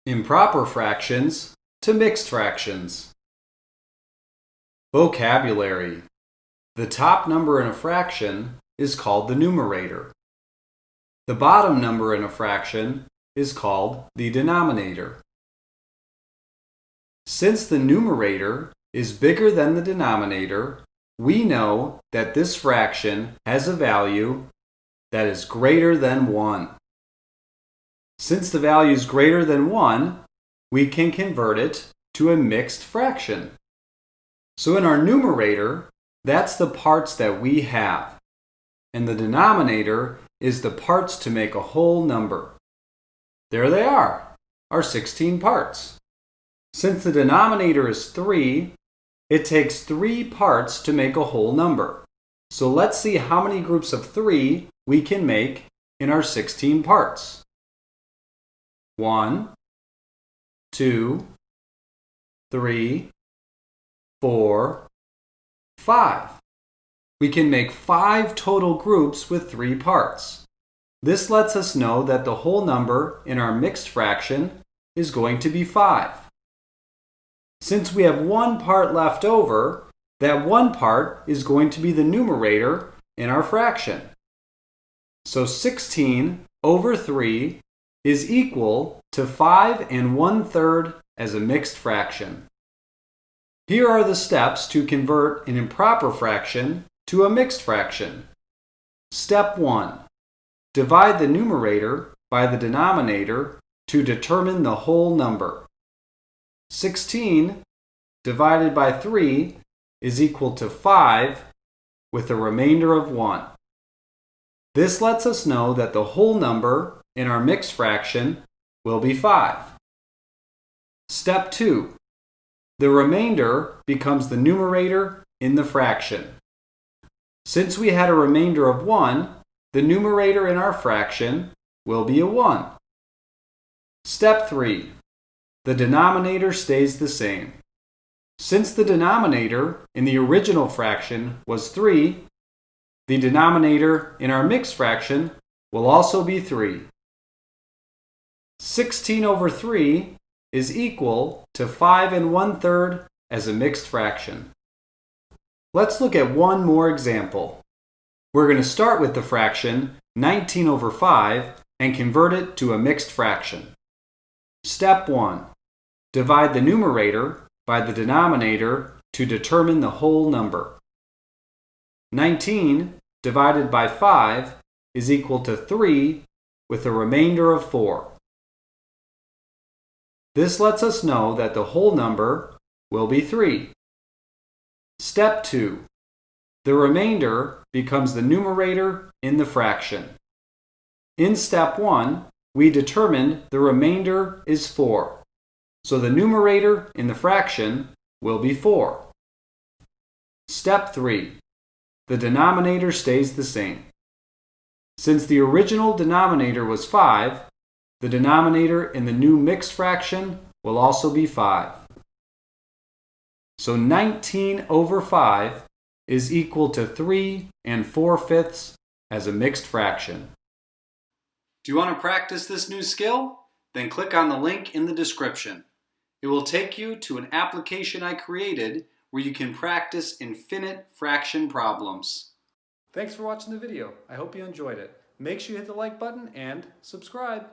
Improper fractions to mixed fractions. Vocabulary. The top number in a fraction is called the numerator. The bottom number in a fraction is called the denominator. Since the numerator is bigger than the denominator, we know that this fraction has a value that is greater than 1. Since the value is greater than 1, we can convert it to a mixed fraction. So in our numerator, that's the parts that we have. And the denominator is the parts to make a whole number. There they are, our 16 parts. Since the denominator is 3, it takes 3 parts to make a whole number. So let's see how many groups of 3 we can make in our 16 parts. 1, 2, 3, 4, 5. We can make 5 total groups with 3 parts. This lets us know that the whole number in our mixed fraction is going to be 5. Since we have 1 part left over, that 1 part is going to be the numerator in our fraction. So 16 over 3 is equal to 5 1/3 as a mixed fraction. Here are the steps to convert an improper fraction to a mixed fraction. Step 1. Divide the numerator by the denominator to determine the whole number. 16 divided by 3 is equal to 5 with a remainder of 1. This lets us know that the whole number in our mixed fraction will be 5. Step 2. The remainder becomes the numerator in the fraction. Since we had a remainder of 1, the numerator in our fraction will be a 1. Step 3. The denominator stays the same. Since the denominator in the original fraction was 3, the denominator in our mixed fraction will also be 3. 16 over 3 is equal to 5 1/3 as a mixed fraction. Let's look at one more example. We're going to start with the fraction 19 over 5 and convert it to a mixed fraction. Step 1. Divide the numerator by the denominator to determine the whole number. 19 divided by 5 is equal to 3 with a remainder of 4. This lets us know that the whole number will be 3. Step 2. The remainder becomes the numerator in the fraction. In step 1, we determined the remainder is 4. So the numerator in the fraction will be 4. Step 3. The denominator stays the same. Since the original denominator was 5, the denominator in the new mixed fraction will also be 5. So 19 over 5 is equal to 3 4/5 as a mixed fraction. Do you want to practice this new skill? Then click on the link in the description. It will take you to an application I created where you can practice infinite fraction problems. Thanks for watching the video. I hope you enjoyed it. Make sure you hit the like button and subscribe.